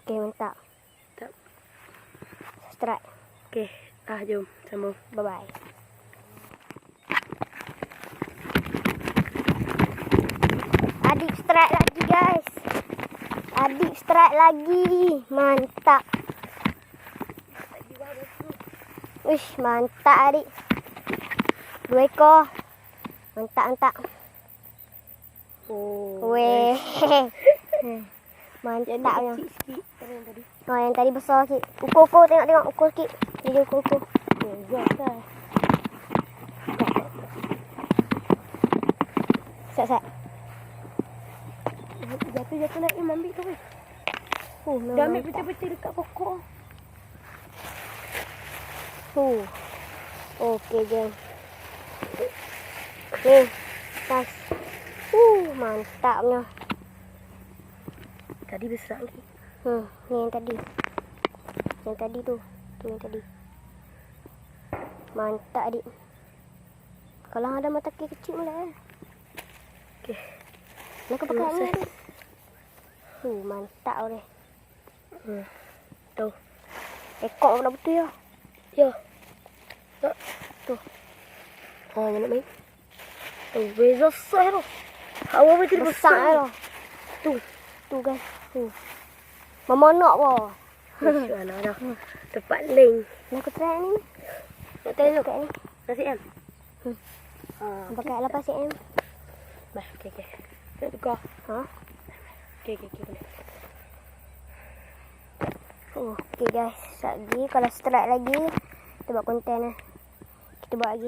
Okey, mantap. Tak. Strike. Okey, jom sambung. Bye-bye. Adik strike lagi, guys. Adik strike lagi. Mantap. Uish, mantap adik. 2 ekor. Mantap. Oh. Weh. Mantapnya. Kecil sikit. Tadi. Oh, yang tadi besar sikit. Ukur tengok ukur sikit. Jadi ukur. Gas dah. Sat. Jatuh naik ambil tu weh. Dah ambil pecah-pecah dekat pokok. Okey, jom. Ni. Pas. Mantapnya. Tadi besar lagi. Ni yang tadi. Yang tadi tu. Tu yang tadi. Mantap adik. Kalau ada mata kecil malah. Okey. Nak pakai ni adik. Mantap boleh. Tu. Ekor dah betul ya. Ya. Tu. Yang nak main. Tu, beza besar tu. Awak betul Besar lah. Tu guys. Mama nak apa? Mana dah. Tempat link. Nak aku try ni. Nak try Pakai ni. Nasi M. Pakai 8 cm. Baik, okey. Nak tukar. Ha? Okey, boleh. Okey guys. Lagi kalau strike lagi kita buat konten lah. Kita buat lagi.